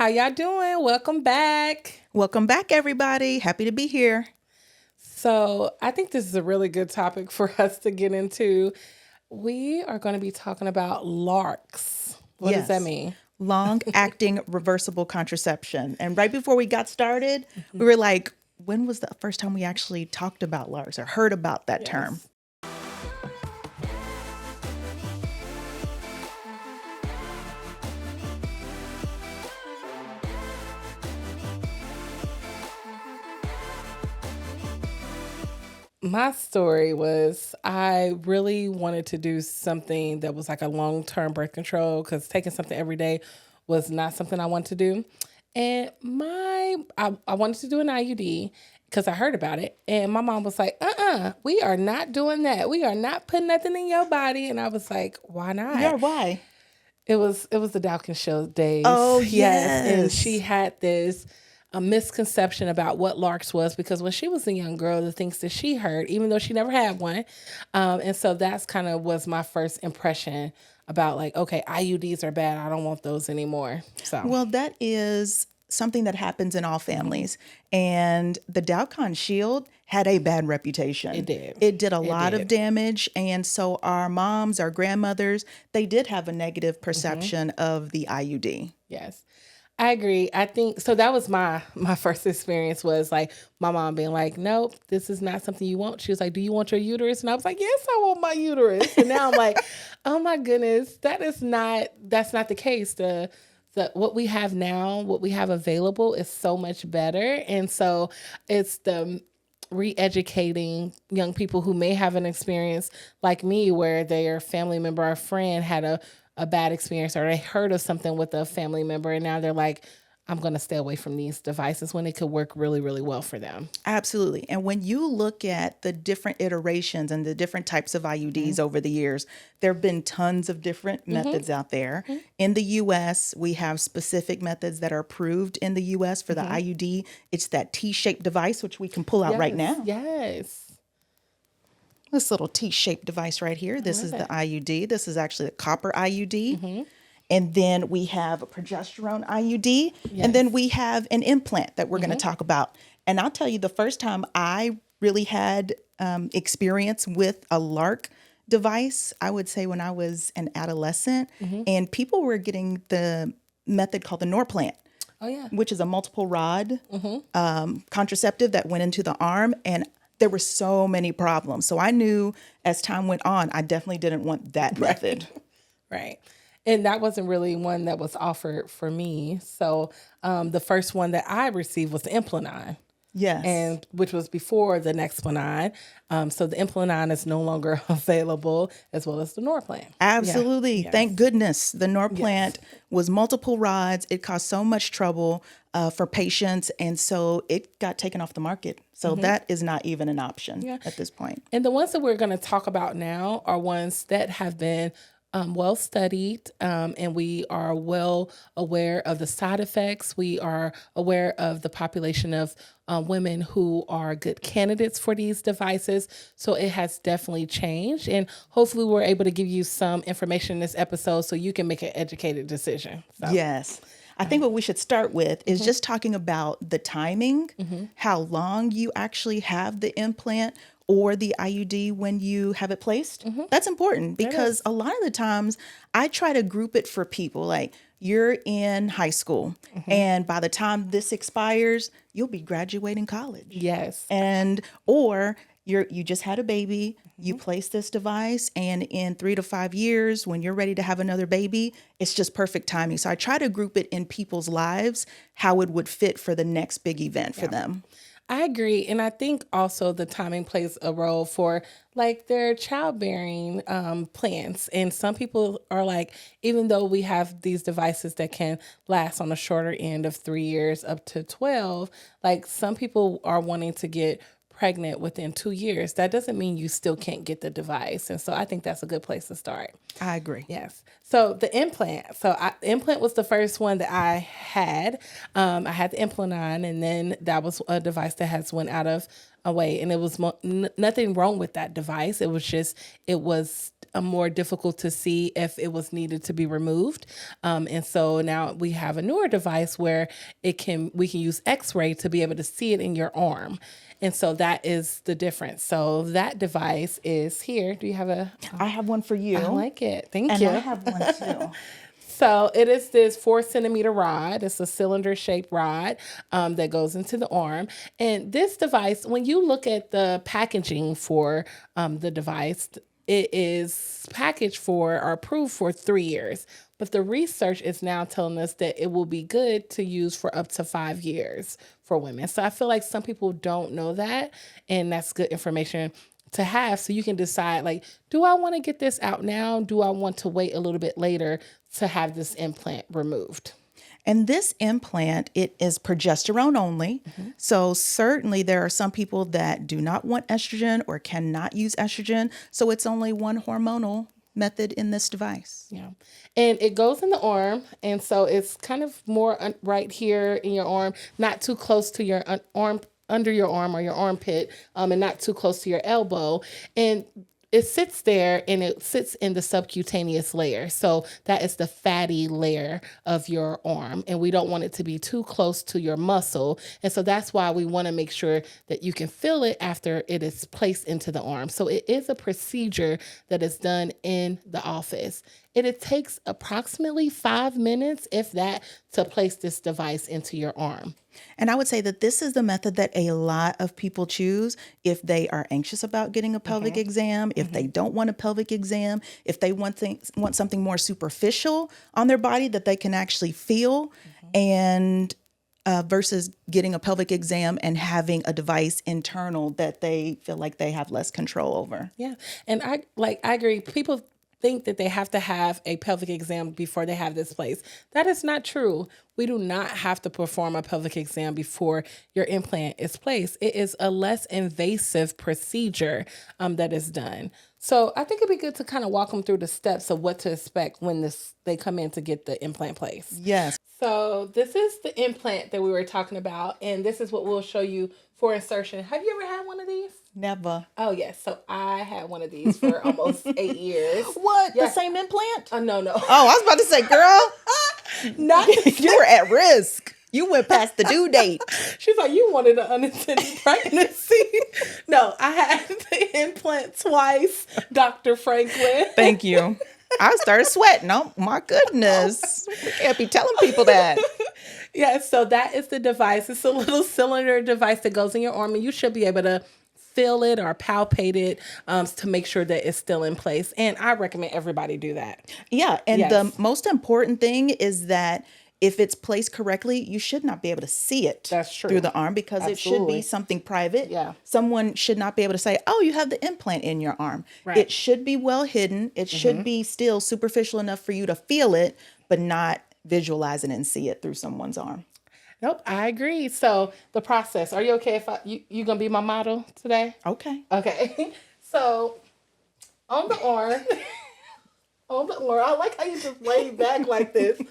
How y'all doing? Welcome back. Welcome back, everybody. Happy to be here. So, I think this is a really good topic for us to get into. We are going to be talking about LARCs. What does that Yes. mean? Long acting reversible contraception. And right before we got started, we were like, when was the first time we actually talked about LARCs or heard about that term? Yes. My story was I really wanted to do something that was like a long-term birth control because taking something every day was not something I wanted to do. And I wanted to do an IUD because I heard about it. And my mom was like, we are not doing that. We are not putting nothing in your body. And I was like, why Yeah, not? why? It was the Dawkins show days. Oh, Yes. And yes. she had this a misconception about what LARCs was because when she was a young girl, the things that she heard, even though she never had one. And so that's kind of was my first impression about like, okay, IUDs are bad. I don't want those anymore. So Well, that is something that happens in all families. And the Dowcon Shield had a bad reputation. It did. It did a It lot of did. damage. And so our moms, our grandmothers, they did have a negative Mm-hmm. perception of the IUD. Yes. I agree. I think so that was my first experience was like my mom being like, nope, this is not something you want. She was like, do you want your uterus? And I was like, yes, I want my uterus. And now I'm like, oh my goodness, that's not the case. The what we have now, what we have available is so much better. And so it's the re-educating young people who may have an experience like me where their family member or friend had a bad experience or they heard of something with a family member and now they're like, I'm going to stay away from these devices when it could work really, really well for them. Absolutely. And when you look at the different iterations and the different types of IUDs over the years, there have been tons of different methods out there. In the US, we have specific methods that are approved in the US for the IUD. It's that T-shaped device, which we can pull out right now. Yes. This little T-shaped device right here. This is the IUD. This is actually a copper IUD. And then we have a progesterone IUD. And then we have an implant that we're going to talk about. And I'll tell you, the first time I really had experience with a LARC device, I would say when I was an adolescent, and people were getting the method called the Norplant, Oh yeah. which is a multiple rod contraceptive that went into the arm. And there were so many problems. So I knew as time went on, I definitely didn't want that method. Right. And that wasn't really one that was offered for me. So the first one that I received was the Implanon. Yes. And which was before the Nexplanon. So the Implanon is no longer available, as well as the Norplant. Absolutely. Yeah. Thank goodness. The Norplant was multiple rods. It caused so much trouble for patients. And so it got taken off the market. So that is not even an option at this point. And the ones that we're going to talk about now are ones that have been well studied, and we are well aware of the side effects. We are aware of the population of women who are good candidates for these devices. So it has definitely changed. And hopefully we're able to give you some information in this episode so you can make an educated decision. So. Yes. I think what we should start with is just talking about the timing, how long you actually have the implant or the IUD when you have it placed. That's important because a lot of the times I try to group it for people like you're in high school and by the time this expires, you'll be graduating college. Yes. And or you just had a baby, you place this device, and in 3 to 5 years, when you're ready to have another baby, it's just perfect timing. So I try to group it in people's lives, how it would fit for the next big event for them. I agree. And I think also the timing plays a role for like their childbearing plans. And some people are like, even though we have these devices that can last on the shorter end of 3 years up to 12, like some people are wanting to get pregnant within 2 years. That doesn't mean you still can't get the device. And so I think that's a good place to start. I agree. Yes. So the implant. Implant was the first one that I had. I had the Implanon, and then that was a device that has went out of away, and it was nothing wrong with that device. It was just more difficult to see if it was needed to be removed. And so now we have a newer device where we can use X-ray to be able to see it in your arm. And so that is the difference. So that device is here. Do you have a? I have one for you. I like it. Thank and you. I have one too. So it is this 4-centimeter rod. It's a cylinder-shaped rod that goes into the arm. And this device, when you look at the packaging for the device, it is packaged for or approved for 3 years. But the research is now telling us that it will be good to use for up to 5 years for women. So I feel like some people don't know that, and that's good information to have, so you can decide, like, do I want to get this out now? Do I want to wait a little bit later to have this implant removed? And this implant, it is progesterone only. So certainly there are some people that do not want estrogen or cannot use estrogen. So it's only one hormonal method in this device. Yeah. And it goes in the arm. And so it's kind of more right here in your arm, not too close to your arm, under your arm or your armpit, and not too close to your elbow. And it sits there, and it sits in the subcutaneous layer. So that is the fatty layer of your arm. And we don't want it to be too close to your muscle. And so that's why we want to make sure that you can feel it after it is placed into the arm. So it is a procedure that is done in the office. It takes approximately 5 minutes, if that, to place this device into your arm. And I would say that this is the method that a lot of people choose if they are anxious about getting a pelvic exam, if they don't want a pelvic exam, if they want something more superficial on their body that they can actually feel, and versus getting a pelvic exam and having a device internal that they feel like they have less control over. Yeah. And I agree. People think that they have to have a pelvic exam before they have this placed. That is not true. We do not have to perform a pelvic exam before your implant is placed. It is a less invasive procedure that is done. So I think it'd be good to kind of walk them through the steps of what to expect when they come in to get the implant placed. Yes. So this is the implant that we were talking about, and this is what we'll show you for insertion. Have you ever had one of these? Never. Oh, yes. So I had one of these for almost 8 years. What? Yeah. The same implant? No. Oh, I was about to say, girl, Not you were at risk. You went past the due date. She's like, you wanted an unintended pregnancy. No, I had the implant twice, Dr. Franklin. Thank you. I started sweating. Oh, my goodness. We can't be telling people that. Yeah, so that is the device. It's a little cylinder device that goes in your arm, and you should be able to feel it or palpate it to make sure that it's still in place. And I recommend everybody do that. Yeah, and Yes. the most important thing is that if it's placed correctly, you should not be able to see it That's true. through the arm because it should Absolutely. be something private. Yeah. Someone should not be able to say, oh, you have the implant in your arm. Right. It should be well hidden. It should be still superficial enough for you to feel it, but not visualize it and see it through someone's arm. Nope, I agree. So the process, are you okay if you going to be my model today? Okay. Okay. So on the arm, I like how you just lay back like this.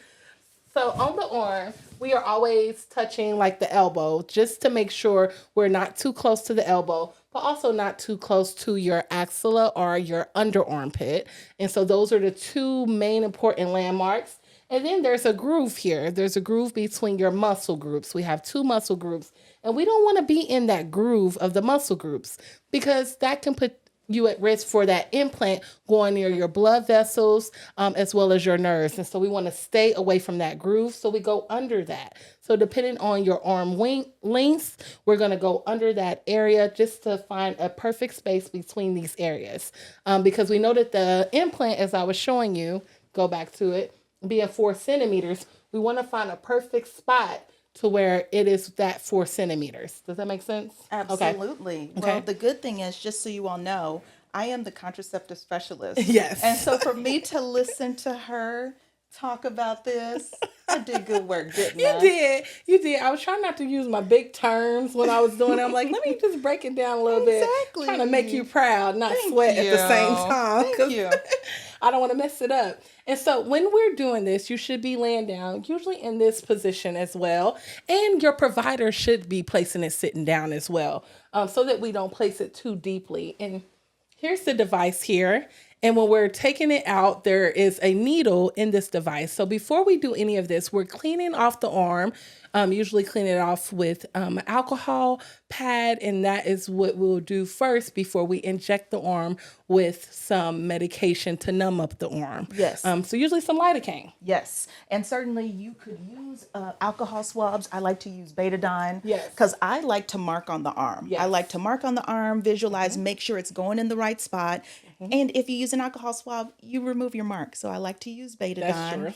So on the arm, we are always touching like the elbow just to make sure we're not too close to the elbow, but also not too close to your axilla or your under armpit. And so those are the two main important landmarks. And then there's a groove here. There's a groove between your muscle groups. We have 2 muscle groups, and we don't want to be in that groove of the muscle groups because that can put you at risk for that implant going near your blood vessels as well as your nerves. And so we want to stay away from that groove. So we go under that. So depending on your arm length, we're going to go under that area just to find a perfect space between these areas. Because we know that the implant, as I was showing you, go back to it, being 4 centimeters, we want to find a perfect spot to where it is that 4 centimeters. Does that make sense? Absolutely. Okay. Well, the good thing is, just so you all know, I am the contraceptive specialist. Yes. And so for me to listen to her talk about this, I did good work, didn't I? You did. I was trying not to use my big terms when I was doing it. I'm like, let me just break it down a little Exactly. bit. Trying to make you proud, not Thank sweat at the you. same time. Thank 'cause you. I don't want to mess it up. And so when we're doing this, you should be laying down, usually in this position as well. And your provider should be placing it sitting down as well, so that we don't place it too deeply. And here's the device here. And when we're taking it out, there is a needle in this device. So before we do any of this, we're cleaning off the arm. Usually clean it off with an alcohol pad, and that is what we'll do first before we inject the arm with some medication to numb up the arm. Yes. So usually some lidocaine. Yes. And certainly you could use alcohol swabs. I like to use betadine. Yes. Because I like to mark on the arm. Yes. I like to mark on the arm, visualize, make sure it's going in the right spot. And if you use an alcohol swab, you remove your mark. So I like to use betadine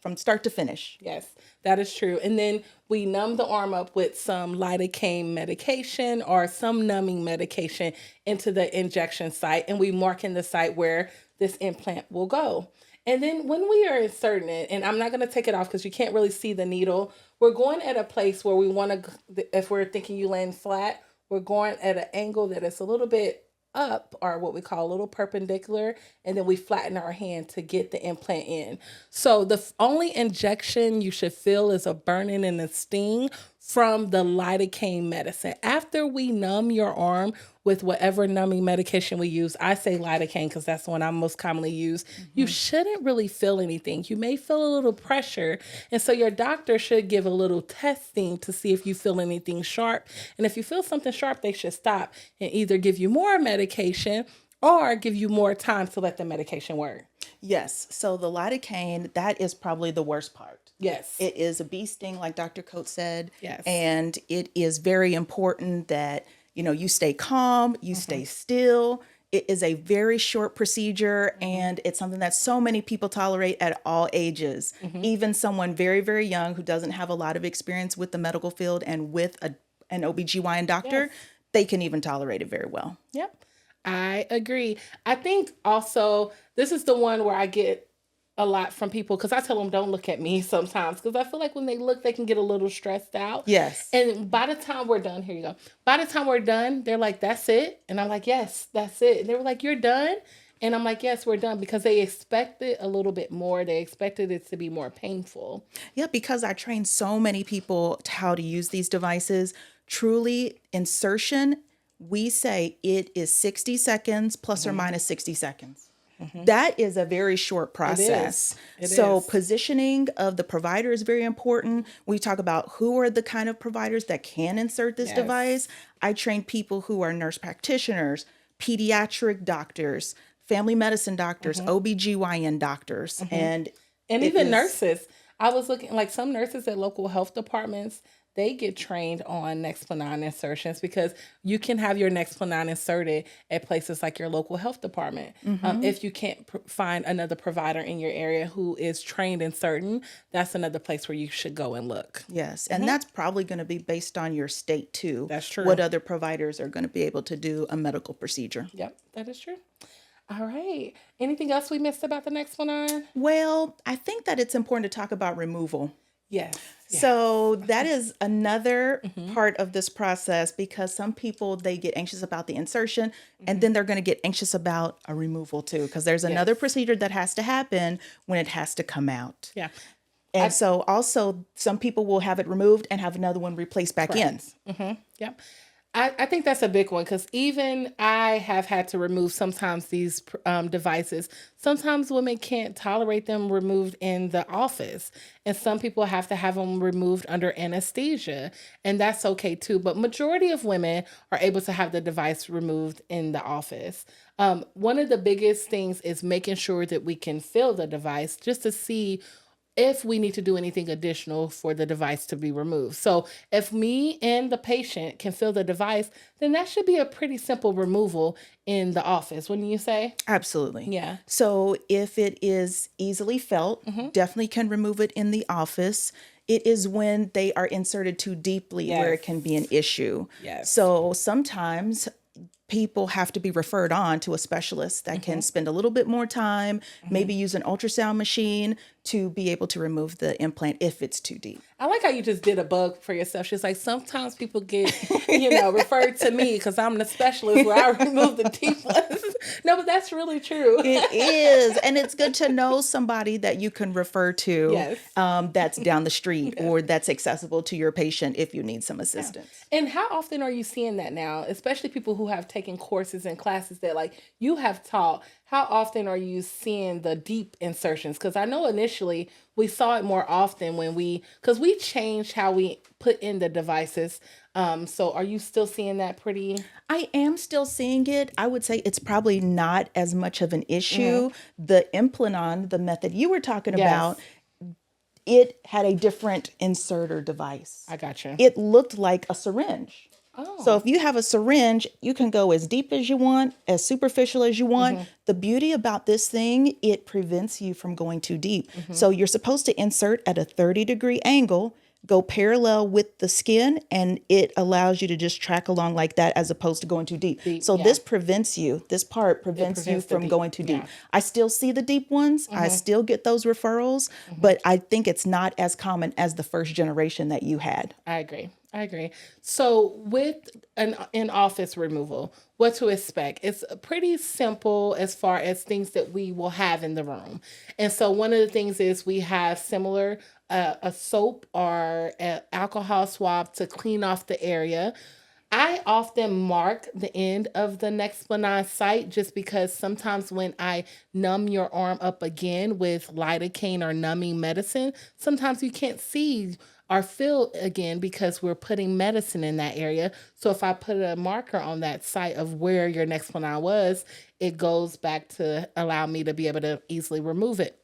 from start to finish. Yes, that is true. And then we numb the arm up with some lidocaine medication or some numbing medication into the injection site, and we mark in the site where this implant will go. And then when we are inserting it, and I'm not going to take it off because you can't really see the needle, we're going at a place where we want to, if we're thinking you laying flat, we're going at an angle that is a little bit up, or what we call a little perpendicular, and then we flatten our hand to get the implant in. So the only injection you should feel is a burning and a sting from the lidocaine medicine. After we numb your arm with whatever numbing medication we use, I say lidocaine because that's the one I most commonly use, you shouldn't really feel anything. You may feel a little pressure, and so your doctor should give a little testing to see if you feel anything sharp. And if you feel something sharp, they should stop and either give you more medication or give you more time to let the medication work. Yes. So the lidocaine, that is probably the worst part. Yes. It is a bee sting, like Dr. Coates said. Yes. And it is very important that, you stay calm, you stay still. It is a very short procedure, and it's something that so many people tolerate at all ages. Even someone very, very young who doesn't have a lot of experience with the medical field and with an OBGYN doctor, they can even tolerate it very well. Yep. I agree. I think also this is the one where I get a lot from people because I tell them don't look at me sometimes because I feel like when they look, they can get a little stressed out. Yes. And by the time we're done, here you go. By the time we're done, they're like, that's it. And I'm like, yes, that's it. And they were like, you're done? And I'm like, yes, we're done, because they expected a little bit more. They expected it to be more painful. Yeah, because I train so many people how to use these devices. Truly, insertion, we say it is 60 seconds plus or minus 60 seconds. That is a very short process. It so is. Positioning of the provider is very important. We talk about who are the kind of providers that can insert this device. I train people who are nurse practitioners, pediatric doctors, family medicine doctors, OBGYN doctors, and even nurses. I was looking, like some nurses at local health departments, they get trained on Nexplanon insertions because you can have your Nexplanon inserted at places like your local health department. If you can't find another provider in your area who is trained in certain, that's another place where you should go and look. Yes, and that's probably going to be based on your state too. That's true. What other providers are going to be able to do a medical procedure. Yep, that is true. All right. Anything else we missed about the Nexplanon? Well, I think that it's important to talk about removal. Yes. So that is another part of this process, because some people, they get anxious about the insertion and then they're going to get anxious about a removal too, because there's another procedure that has to happen when it has to come out. Yeah. And so also some people will have it removed and have another one replaced back in. Yep. I think that's a big one, because even I have had to remove sometimes these devices. Sometimes women can't tolerate them removed in the office, and some people have to have them removed under anesthesia, and that's okay too. But majority of women are able to have the device removed in the office. One of the biggest things is making sure that we can feel the device just to see if we need to do anything additional for the device to be removed. So if me and the patient can feel the device, then that should be a pretty simple removal in the office, wouldn't you say? Absolutely. Yeah. So if it is easily felt, definitely can remove it in the office. It is when they are inserted too deeply where it can be an issue. Yes. So sometimes people have to be referred on to a specialist that can spend a little bit more time, maybe use an ultrasound machine to be able to remove the implant if it's too deep. I like how you just did a bug for yourself. She's like, sometimes people get, referred to me because I'm the specialist where I remove the deep ones. No, but that's really true. It is. And it's good to know somebody that you can refer to Yes. that's down the street or that's accessible to your patient if you need some assistance. Yeah. And how often are you seeing that now, especially people who have taken courses and classes that like you have taught? How often are you seeing the deep insertions? Because I know initially we saw it more often because we changed how we put in the devices. So are you still seeing that pretty? I am still seeing it. I would say it's probably not as much of an issue. The implant the method you were talking about, it had a different inserter device. I gotcha. It looked like a syringe. Oh. So if you have a syringe, you can go as deep as you want, as superficial as you want. The beauty about this thing, it prevents you from going too deep. So you're supposed to insert at a 30-degree angle, go parallel with the skin, and it allows you to just track along like that as opposed to going too deep. So this prevents you, this part prevents you from going too deep. I still see the deep ones. I still get those referrals, but I think it's not as common as the first generation that you had. I agree. So with an in-office removal, what to expect? It's pretty simple as far as things that we will have in the room. And so one of the things is we have similar a soap or an alcohol swab to clean off the area. I often mark the end of the Nexplanon site just because sometimes when I numb your arm up again with lidocaine or numbing medicine, sometimes you can't see or feel again because we're putting medicine in that area. So if I put a marker on that site of where your Nexplanon was, it goes back to allow me to be able to easily remove it.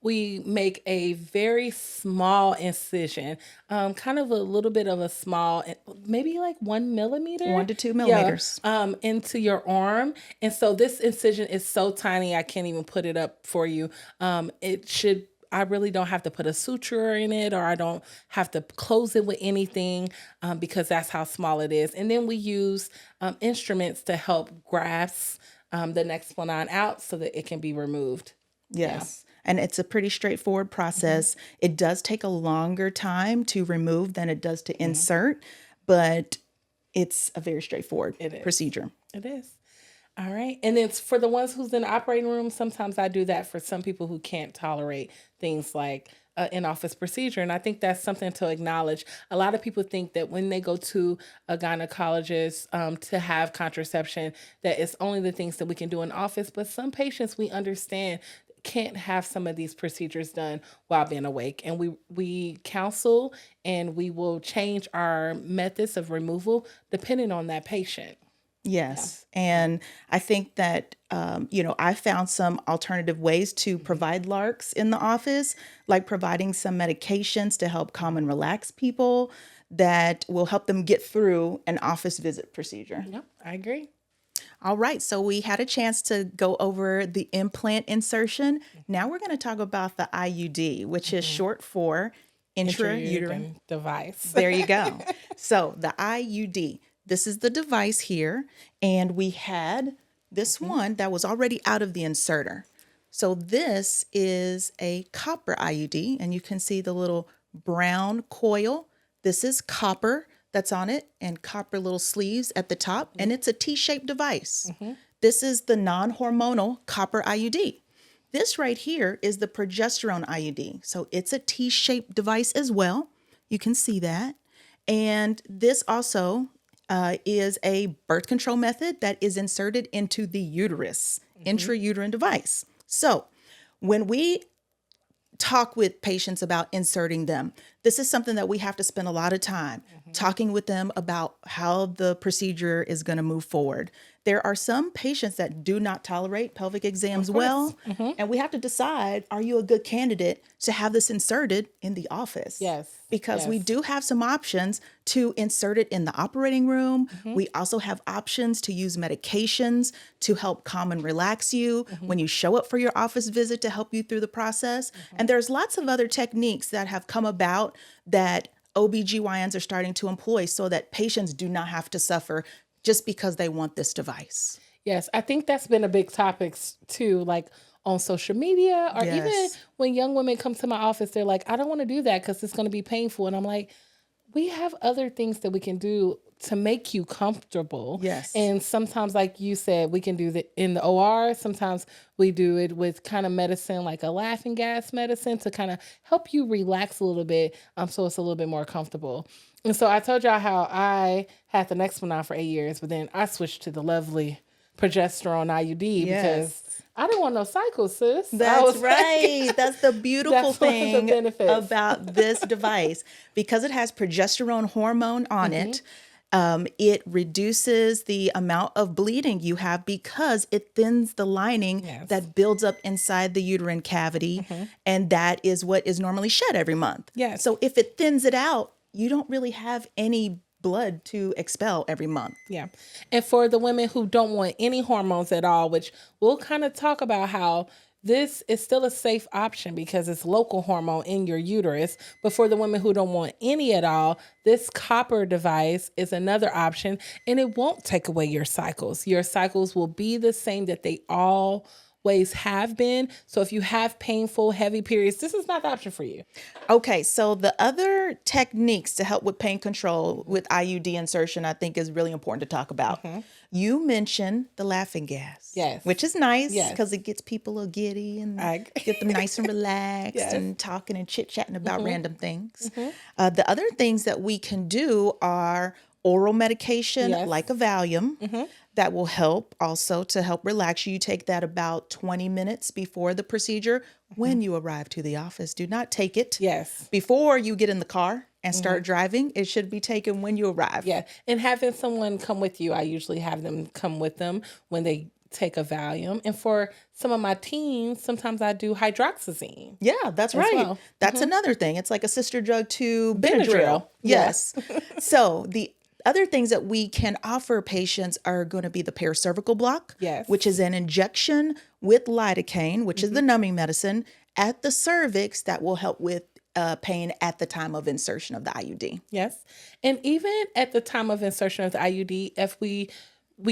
We make a very small incision, kind of a little bit of a small, maybe like 1 millimeter. 1 to 2 millimeters. Into your arm. And so this incision is so tiny, I can't even put it up for you. I really don't have to put a suture in it, or I don't have to close it with anything because that's how small it is. And then we use instruments to help grasp the Nexplanon out so that it can be removed. Yes. And it's a pretty straightforward process. It does take a longer time to remove than it does to insert, but it's a very straightforward procedure. It is. All right. And then for the ones who's in the operating room, sometimes I do that for some people who can't tolerate things like in-office procedure. And I think that's something to acknowledge. A lot of people think that when they go to a gynecologist to have contraception, that it's only the things that we can do in office. But some patients, we understand, can't have some of these procedures done while being awake. And we counsel and we will change our methods of removal depending on that patient. Yes. Yeah. And I think that, I found some alternative ways to provide LARCs in the office, like providing some medications to help calm and relax people that will help them get through an office visit procedure. Yep, I agree. All right. So we had a chance to go over the implant insertion. Now we're going to talk about the IUD, which is short for intrauterine device. There you go. So the IUD, this is the device here. And we had this one that was already out of the inserter. So this is a copper IUD, and you can see the little brown coil. This is copper that's on it, and copper little sleeves at the top, and it's a T-shaped device. This is the non-hormonal copper IUD. This right here is the progesterone IUD. So it's a T-shaped device as well. You can see that. And this also is a birth control method that is inserted into the uterus, intrauterine device. So when we talk with patients about inserting them, this is something that we have to spend a lot of time talking with them about how the procedure is going to move forward. There are some patients that do not tolerate pelvic exams well, and we have to decide, are you a good candidate to have this inserted in the office? Yes. Because we do have some options to insert it in the operating room. We also have options to use medications to help calm and relax you when you show up for your office visit to help you through the process. And there's lots of other techniques that have come about that OBGYNs are starting to employ so that patients do not have to suffer just because they want this device. Yes, I think that's been a big topic too, like on social media or even when young women come to my office, they're like, I don't want to do that because it's going to be painful. And I'm like, we have other things that we can do to make you comfortable. Yes. And sometimes, like you said, we can do that in the OR. Sometimes we do it with kind of medicine, like a laughing gas medicine, to kind of help you relax a little bit, so it's a little bit more comfortable. And so I told y'all how I had the next one on for 8 years, but then I switched to the lovely progesterone IUD because I didn't want no cycles, sis. That's right. That's the beautiful thing benefits about this device. Because it has progesterone hormone on it, it reduces the amount of bleeding you have because it thins the lining that builds up inside the uterine cavity. And that is what is normally shed every month. Yes. So if it thins it out, you don't really have any blood to expel every month. Yeah. And for the women who don't want any hormones at all, which we'll kind of talk about how this is still a safe option because it's local hormone in your uterus. But for the women who don't want any at all, this copper device is another option, and it won't take away your cycles. Your cycles will be the same that they always have been. So if you have painful, heavy periods, this is not the option for you. Okay, so the other techniques to help with pain control with IUD insertion, I think is really important to talk about. You mentioned the laughing gas, which is nice because it gets people a giddy and get them nice and relaxed and talking and chit-chatting about random things. The other things that we can do are oral medication like a Valium that will help also to help relax you. You take that about 20 minutes before the procedure when you arrive to the office. Do not take it before you get in the car and start driving. It should be taken when you arrive. Yeah. And having someone come with you, I usually have them come with them when they take a Valium. And for some of my teens, sometimes I do hydroxyzine. Yeah, that's right. Well. That's another thing. It's like a sister drug to Benadryl. Benadryl. Yes. So the other things that we can offer patients are going to be the paracervical block, which is an injection with lidocaine, which is the numbing medicine, at the cervix that will help with pain at the time of insertion of the IUD. Yes. And even at the time of insertion of the IUD, if we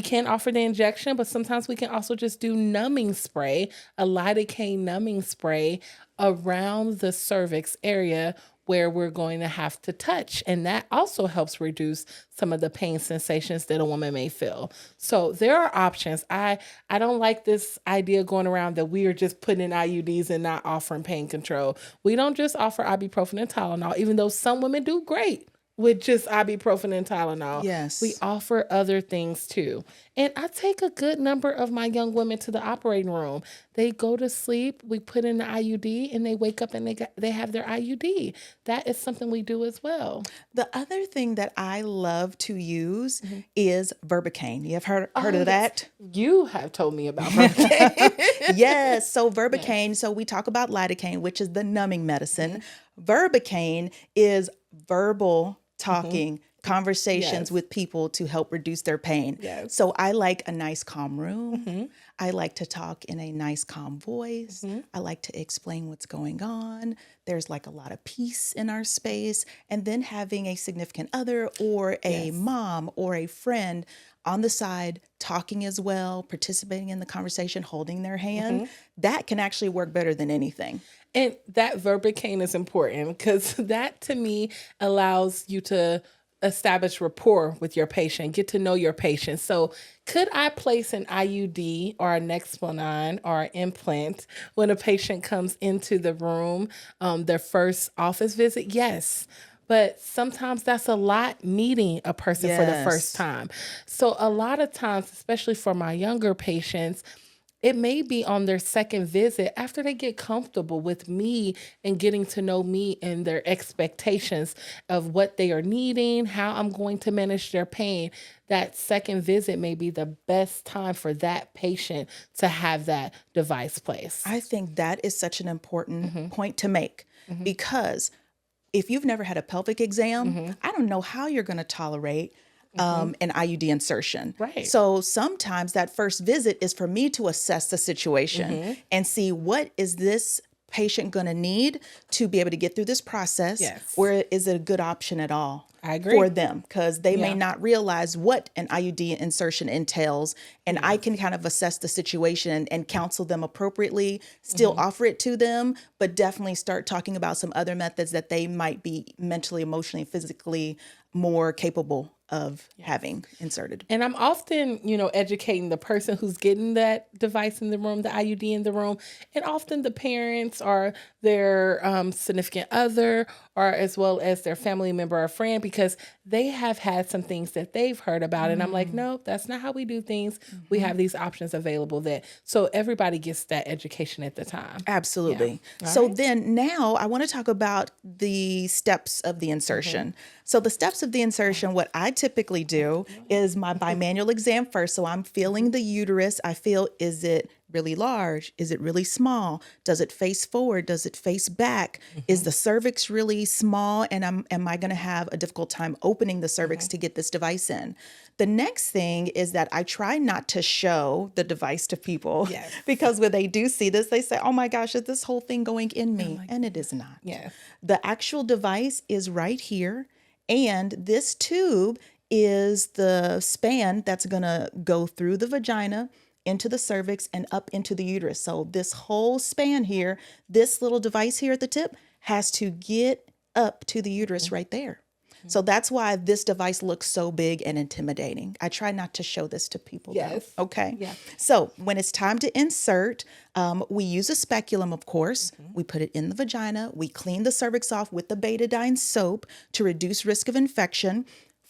can offer the injection, but sometimes we can also just do numbing spray, a lidocaine numbing spray around the cervix area where we're going to have to touch. And that also helps reduce some of the pain sensations that a woman may feel. So there are options. I don't like this idea going around that we are just putting in IUDs and not offering pain control. We don't just offer ibuprofen and Tylenol, even though some women do great with just ibuprofen and Tylenol. Yes. We offer other things too. And I take a good number of my young women to the operating room. They go to sleep, we put in the IUD, and they wake up and they have their IUD. That is something we do as well. The other thing that I love to use is Verbicaine. You have heard of that? You have told me about Verbicaine. Yes. So Verbicaine, so we talk about lidocaine, which is the numbing medicine. Verbicaine is verbal talking, conversations with people to help reduce their pain. So I like a nice calm room. I like to talk in a nice calm voice. I like to explain what's going on. There's like a lot of peace in our space. And then having a significant other or a mom or a friend on the side talking as well, participating in the conversation, holding their hand, that can actually work better than anything. And that Verbicaine is important because that to me allows you to establish rapport with your patient, get to know your patient. So could I place an IUD or a Nexplanon or an implant when a patient comes into the room, their first office visit? Yes. But sometimes that's a lot meeting a person for the first time. So a lot of times, especially for my younger patients, it may be on their second visit after they get comfortable with me and getting to know me and their expectations of what they are needing, how I'm going to manage their pain. That second visit may be the best time for that patient to have that device placed. I think that is such an important point to make because if you've never had a pelvic exam, I don't know how you're going to tolerate an IUD insertion. Right. So sometimes that first visit is for me to assess the situation and see what is this patient going to need to be able to get through this process? Yes. Or is it a good option at all? I agree. For them, because they may not realize what an IUD insertion entails. And I can kind of assess the situation and counsel them appropriately, still offer it to them, but definitely start talking about some other methods that they might be mentally, emotionally, physically more capable of having inserted. And I'm often, educating the person who's getting that device in the room, the IUD in the room, and often the parents or their significant other, or as well as their family member or friend, because they have had some things that they've heard about. And I'm like, no, that's not how we do things. We have these options available so everybody gets that education at the time. Absolutely. Yeah. So then now I want to talk about the steps of the insertion. So the steps of the insertion, what I typically do is my bimanual exam first. So I'm feeling the uterus. I feel, is it really large? Is it really small? Does it face forward? Does it face back? Is the cervix really small? And am I going to have a difficult time opening the cervix to get this device in? The next thing is that I try not to show the device to people because when they do see this, they say, oh my gosh, is this whole thing going in me? And it is not. The actual device is right here. And this tube is the span that's going to go through the vagina, into the cervix, and up into the uterus. So this whole span here, this little device here at the tip has to get up to the uterus right there. So that's why this device looks so big and intimidating. I try not to show this to people. Yes. Though. Okay. Yeah. So when it's time to insert, we use a speculum, of course. We put it in the vagina. We clean the cervix off with the betadine soap to reduce risk of infection.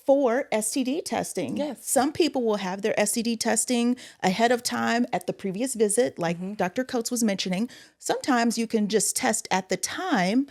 For STD testing. Yes. Some people will have their STD testing ahead of time at the previous visit, like Dr. Coates was mentioning. Sometimes you can just test at the time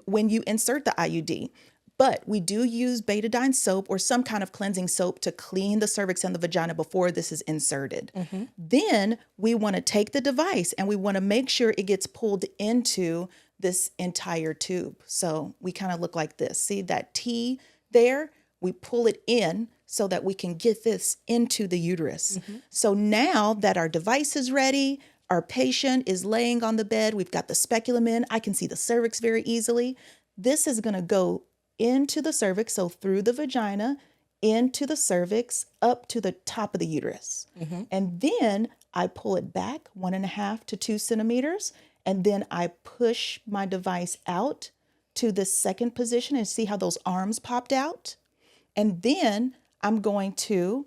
when you insert the IUD. But we do use betadine soap or some kind of cleansing soap to clean the cervix and the vagina before this is inserted. Then we want to take the device and we want to make sure it gets pulled into this entire tube. So we kind of look like this. See that T there? We pull it in so that we can get this into the uterus. So now that our device is ready, our patient is laying on the bed, we've got the speculum in, I can see the cervix very easily. This is going to go into the cervix, so through the vagina, into the cervix, up to the top of the uterus. And then I pull it back 1.5 to 2 centimeters, and then I push my device out to the second position and see how those arms popped out. And then I'm going to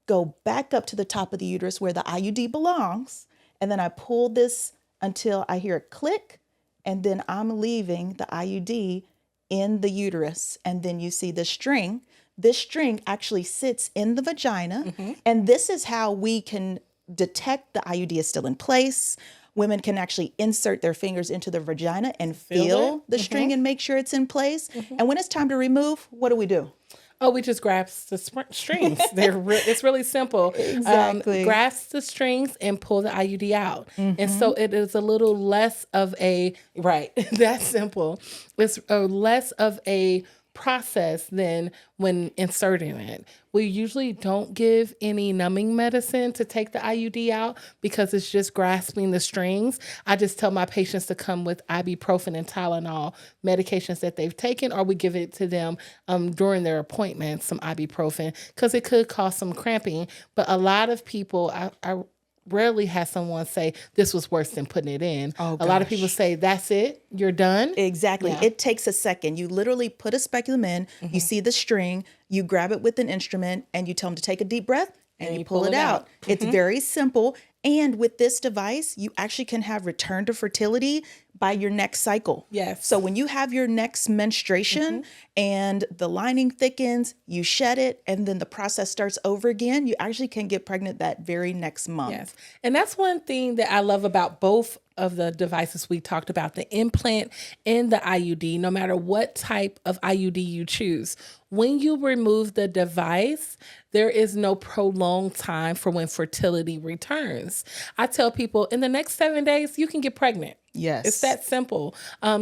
go back up to the top of the uterus where the IUD belongs. And then I pull this until I hear a click. And then I'm leaving the IUD in the uterus. And then you see the string. This string actually sits in the vagina. And this is how we can detect the IUD is still in place. Women can actually insert their fingers into the vagina and feel the string and make sure it's in place. And when it's time to remove, what do? Oh, we just grasp the strings. It's really simple. Exactly. Grasp the strings and pull the IUD out. And so it is a little less of that's simple. It's less of a process than when inserting it. We usually don't give any numbing medicine to take the IUD out because it's just grasping the strings. I just tell my patients to come with ibuprofen and Tylenol medications that they've taken, or we give it to them during their appointments, some ibuprofen, because it could cause some cramping. But a lot of people, I rarely have someone say this was worse than putting it in. A lot of people say, that's it, you're done. Exactly. Yeah. It takes a second. You literally put a speculum in, you see the string, you grab it with an instrument, and you tell them to take a deep breath, and you pull it out. It's very simple. And with this device, you actually can have return to fertility by your next cycle. Yes. So when you have your next menstruation and the lining thickens, you shed it, and then the process starts over again, you actually can get pregnant that very next month. Yes. And that's one thing that I love about both of the devices we talked about, the implant and the IUD, no matter what type of IUD you choose. When you remove the device, there is no prolonged time for when fertility returns. months. I tell people in the next 7 days, you can get pregnant. Yes. It's that simple.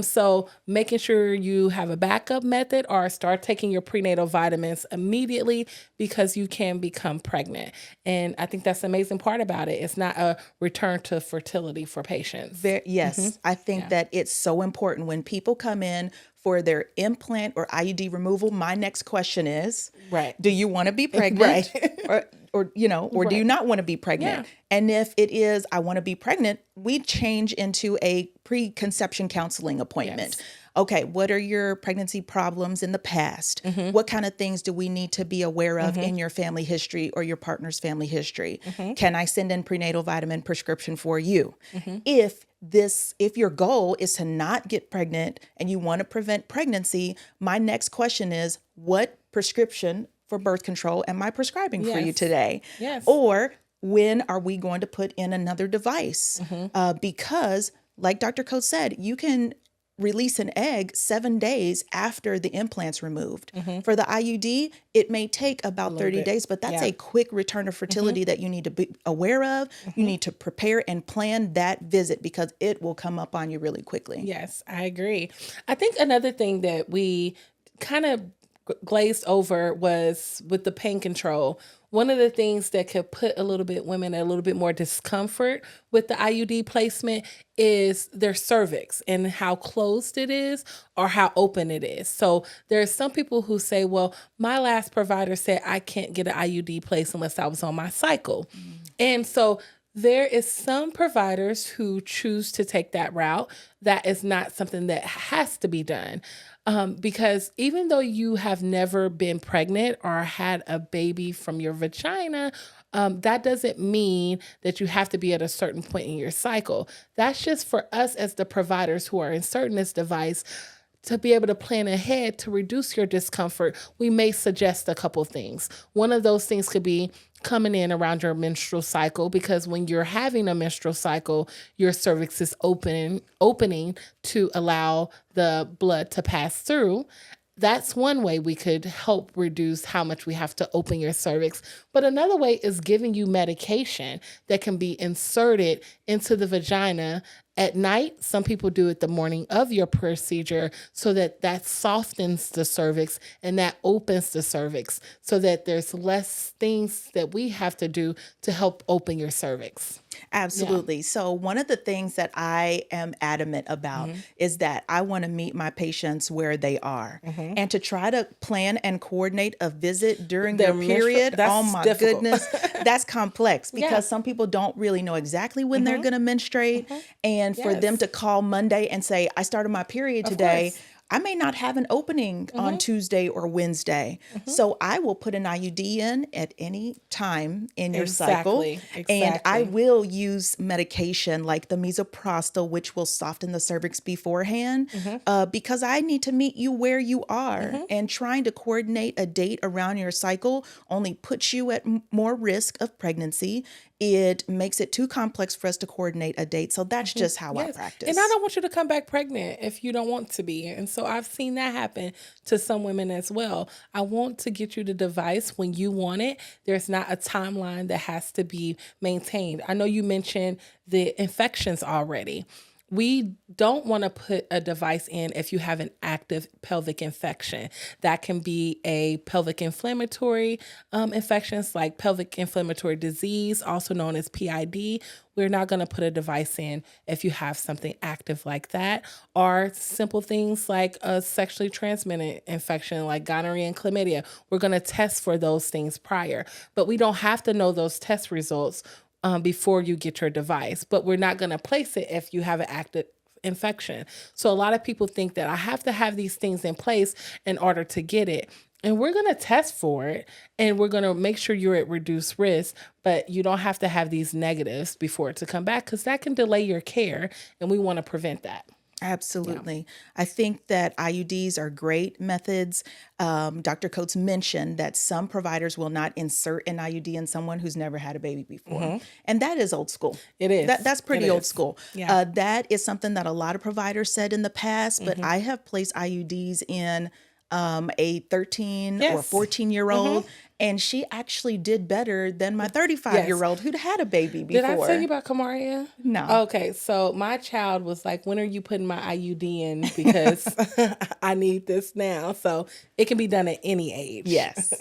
So making sure you have a backup method or start taking your prenatal vitamins immediately because you can become pregnant. And I think that's the amazing part about it. It's not a return to fertility for patients. Yes. I think that it's so important when people come in for their implant or IUD removal. My next question is, do you want to be pregnant? Or do you not want to be pregnant? Yeah. And if it is, I want to be pregnant, we change into a preconception counseling appointment. Yes. Okay, what are your pregnancy problems in the past? What kind of things do we need to be aware of in your family history or your partner's family history? Can I send in prenatal vitamin prescription for you? If your goal is to not get pregnant and you want to prevent pregnancy, my next question is, what prescription for birth control am I prescribing for you today? Yes. Or when are we going to put in another device? Because like Dr. Coates said, you can release an egg 7 days after the implant's removed. For the IUD, it may take about 30 days, but that's a quick return of fertility that you need to be aware of. You need to prepare and plan that visit because it will come up on you really quickly. Yes, I agree. I think another thing that we kind of glazed over was with the pain control. One of the things that could put women a little bit more discomfort with the IUD placement is their cervix and how closed it is or how open it is. So there's some people who say, well, my last provider said I can't get an IUD placed unless I was on my cycle. And so there is some providers who choose to take that route. That is not something that has to be done. Because even though you have never been pregnant or had a baby from your vagina, that doesn't mean that you have to be at a certain point in your cycle. That's just for us as the providers who are inserting this device to be able to plan ahead to reduce your discomfort. We may suggest a couple things. One of those things could be coming in around your menstrual cycle, because when you're having a menstrual cycle, your cervix is opening to allow the blood to pass through. That's one way we could help reduce how much we have to open your cervix. But another way is giving you medication that can be inserted into the vagina at night. Some people do it the morning of your procedure so that softens the cervix and that opens the cervix so that there's less things that we have to do to help open your cervix. Absolutely. Yeah. So one of the things that I am adamant about is that I want to meet my patients where they are and to try to plan and coordinate a visit during their period. Oh my goodness. That's complex because some people don't really know exactly when they're going to menstruate. And for them to call Monday and say, I started my period today, I may not have an opening on Tuesday or Wednesday. So I will put an IUD in at any time in your cycle. And I will use medication like the misoprostol, which will soften the cervix beforehand, because I need to meet you where you are. And trying to coordinate a date around your cycle only puts you at more risk of pregnancy. It makes it too complex for us to coordinate a date. So that's just how I practice. And I don't want you to come back pregnant if you don't want to be. And so I've seen that happen to some women as well. I want to get you the device when you want it. There's not a timeline that has to be maintained. I know you mentioned the infections already. We don't want to put a device in if you have an active pelvic infection. That can be a pelvic inflammatory infections like pelvic inflammatory disease, also known as PID. We're not going to put a device in if you have something active like that, or simple things like a sexually transmitted infection like gonorrhea and chlamydia. We're going to test for those things prior, but we don't have to know those test results before you get your device, but we're not going to place it if you have an active infection. So a lot of people think that I have to have these things in place in order to get it. And we're going to test for it and we're going to make sure you're at reduced risk, but you don't have to have these negatives before it to come back because that can delay your care and we want to prevent that. Absolutely. Yeah. I think that IUDs are great methods. Dr. Coates mentioned that some providers will not insert an IUD in someone who's never had a baby before. And that is old school. It is. That's pretty old school. Yeah. That is something that a lot of providers said in the past, but I have placed IUDs in a 13 or 14-year-old. And she actually did better than my 35-year-old who'd had a baby before. Did I tell you about Kamaria? No. Okay, so my child was like, when are you putting my IUD in? Because I need this now. So it can be done at any age. Yes.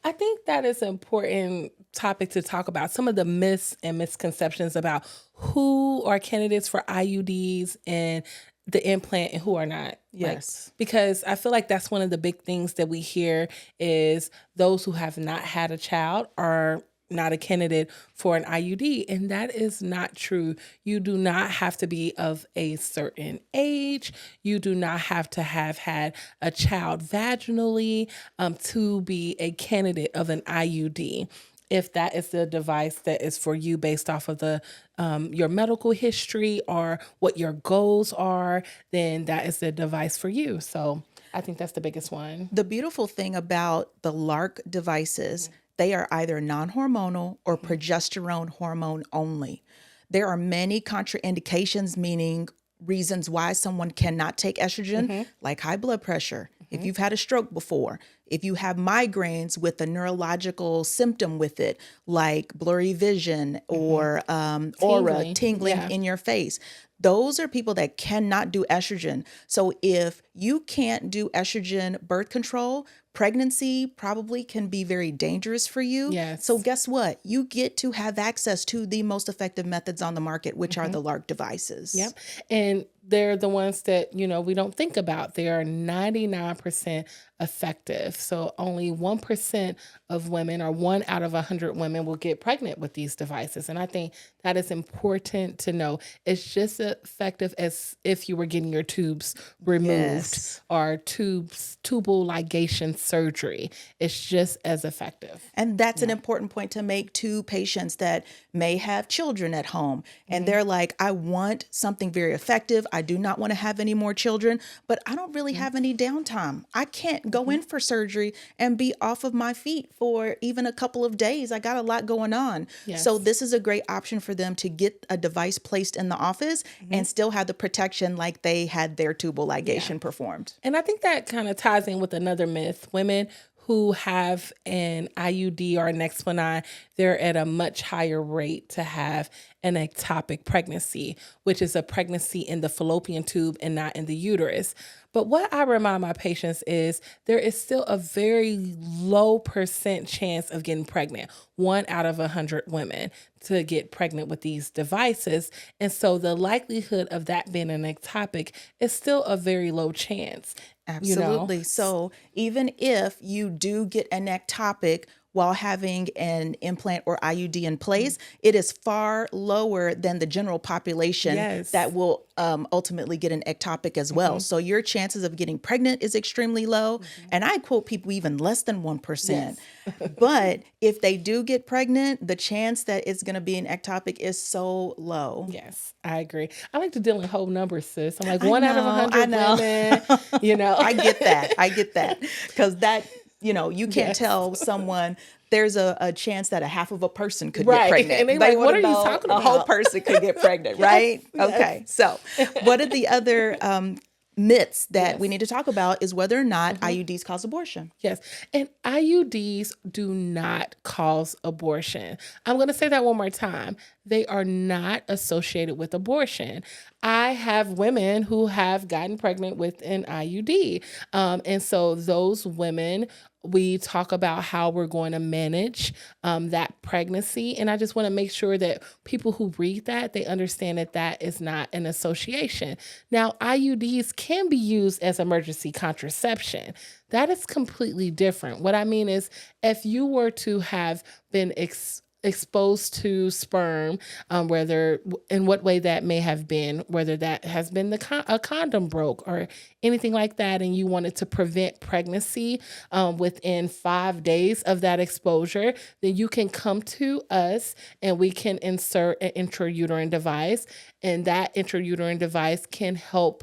I think that is an important topic to talk about. Some of the myths and misconceptions about who are candidates for IUDs and the implant and who are not. Yes. Because I feel like that's one of the big things that we hear is those who have not had a child are not a candidate for an IUD. And that is not true. You do not have to be of a certain age. You do not have to have had a child vaginally to be a candidate of an IUD. If that is the device that is for you based off of the your medical history or what your goals are, then that is the device for you. So I think that's the biggest one. The beautiful thing about the LARC devices, they are either non-hormonal or progesterone hormone only. There are many contraindications, meaning reasons why someone cannot take estrogen, like high blood pressure, if you've had a stroke before, if you have migraines with a neurological symptom with it, like blurry vision or aura, tingling in your face. Those are people that cannot do estrogen. So if you can't do estrogen birth control, pregnancy probably can be very dangerous for you. Yes. So guess what? You get to have access to the most effective methods on the market, which are the LARC devices. Yep. And they're the ones that, we don't think about. They are 99% effective. So only 1% of women, or 1 out of 100 women, will get pregnant with these devices. And I think that is important to know. It's just as effective as if you were getting your tubes removed or tubal ligation surgery. It's just as effective. And that's an important point to make to patients that may have children at home. And they're like, I want something very effective. I do not want to have any more children, but I don't really have any downtime. I can't go in for surgery and be off of my feet for even a couple of days. I got a lot going on. Yes. So this is a great option for them to get a device placed in the office and still have the protection like they had their tubal ligation performed. And I think that kind of ties in with another myth. Women who have an IUD or an Nexplanon, they're at a much higher rate to have an ectopic pregnancy, which is a pregnancy in the fallopian tube and not in the uterus. But what I remind my patients is there is still a very low percent chance of getting pregnant, 1 out of 100 women to get pregnant with these devices. And so the likelihood of that being an ectopic is still a very low chance. Absolutely. So even if you do get an ectopic while having an implant or IUD in place, it is far lower than the general population that will ultimately get an ectopic as well. So your chances of getting pregnant is extremely low. And I quote people even less than 1%. But if they do get pregnant, the chance that it's going to be an ectopic is so low. Yes, I agree. I like to deal in whole numbers, sis. I'm like 1 out of 100 women, I get that. I get that. Because that, you can't tell someone there's a chance that a half of a person could get pregnant. And they like, what are you talking about? A whole person could get pregnant, right? Okay. So what are the other myths that we need to talk about is whether or not IUDs cause abortion. Yes. And IUDs do not cause abortion. I'm going to say that one more time. They are not associated with abortion. I have women who have gotten pregnant with an IUD. And so those women, we talk about how we're going to manage that pregnancy. And I just want to make sure that people who read that, they understand that that is not an association. Now, IUDs can be used as emergency contraception. That is completely different. What I mean is, if you were to have been exposed to sperm, whether in what way that may have been, whether that has been a condom broke or anything like that, and you wanted to prevent pregnancy within 5 days of that exposure, then you can come to us and we can insert an intrauterine device, and that intrauterine device can help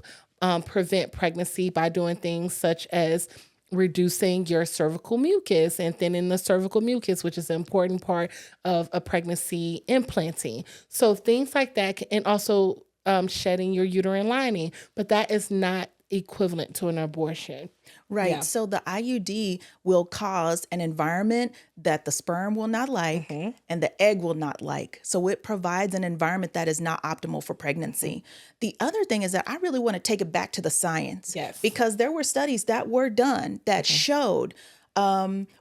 prevent pregnancy by doing things such as reducing your cervical mucus and thinning the cervical mucus, which is an important part of a pregnancy implanting. So things like that, and also shedding your uterine lining, but that is not equivalent to an abortion. Right. Yeah. So the IUD will cause an environment that the sperm will not like and the egg will not like. So it provides an environment that is not optimal for pregnancy. The other thing is that I really want to take it back to the science. Yes. Because there were studies that were done that showed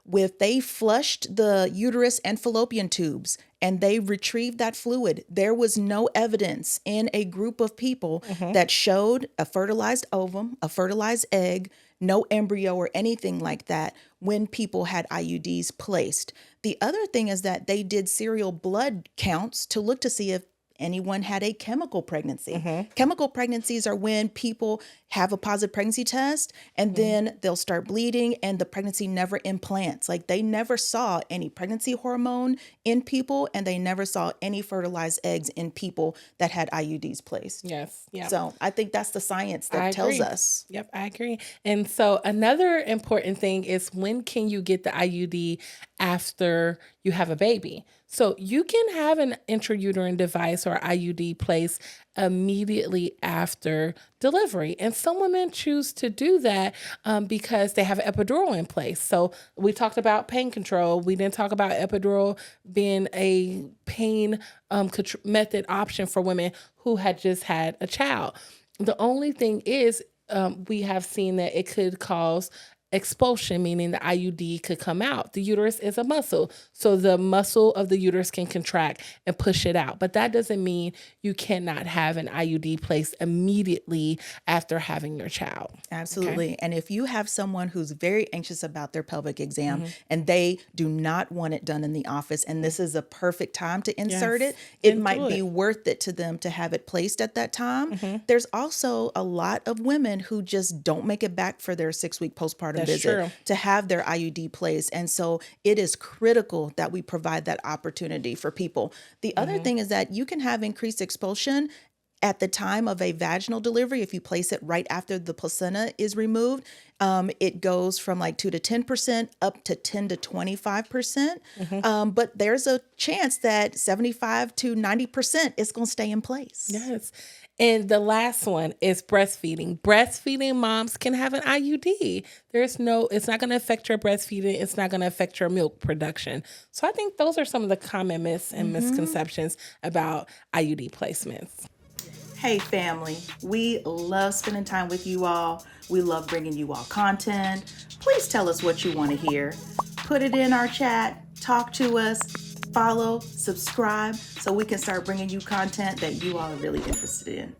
with they flushed the uterus and fallopian tubes and they retrieved that fluid, there was no evidence in a group of people that showed a fertilized ovum, a fertilized egg, no embryo or anything like that when people had IUDs placed. The other thing is that they did serial blood counts to look to see if anyone had a chemical pregnancy. Chemical pregnancies are when people have a positive pregnancy test and then they'll start bleeding and the pregnancy never implants. Like they never saw any pregnancy hormone in people and they never saw any fertilized eggs in people that had IUDs placed. Yes. Yeah. So I think that's the science that tells us. Yep, I agree. And so another important thing is when can you get the IUD after you have a baby? So you can have an intrauterine device or IUD placed immediately after delivery. And some women choose to do that because they have an epidural in place. So we talked about pain control. We didn't talk about epidural being a pain method option for women who had just had a child. The only thing is we have seen that it could cause expulsion, meaning the IUD could come out. The uterus is a muscle, so the muscle of the uterus can contract and push it out. But that doesn't mean you cannot have an IUD placed immediately after having your child. Absolutely. Okay? And if you have someone who's very anxious about their pelvic exam and they do not want it done in the office, and this is a perfect time to insert it might be worth it to them to have it placed at that time. There's also a lot of women who just don't make it back for their 6-week postpartum visit to have their IUD placed. And so it is critical that we provide that opportunity for people. The other thing is that you can have increased expulsion at the time of a vaginal delivery. If you place it right after the placenta is removed, it goes from like 2 to 10% up to 10 to 25%. But there's a chance that 75 to 90% is going to stay in place. Yes. And the last one is breastfeeding. Breastfeeding moms can have an IUD. It's not going to affect your breastfeeding. It's not going to affect your milk production. So I think those are some of the common myths and misconceptions about IUD placements. Hey family, we love spending time with you all. We love bringing you all content. Please tell us what you want to hear. Put it in our chat, talk to us, follow, subscribe, so we can start bringing you content that you all are really interested in.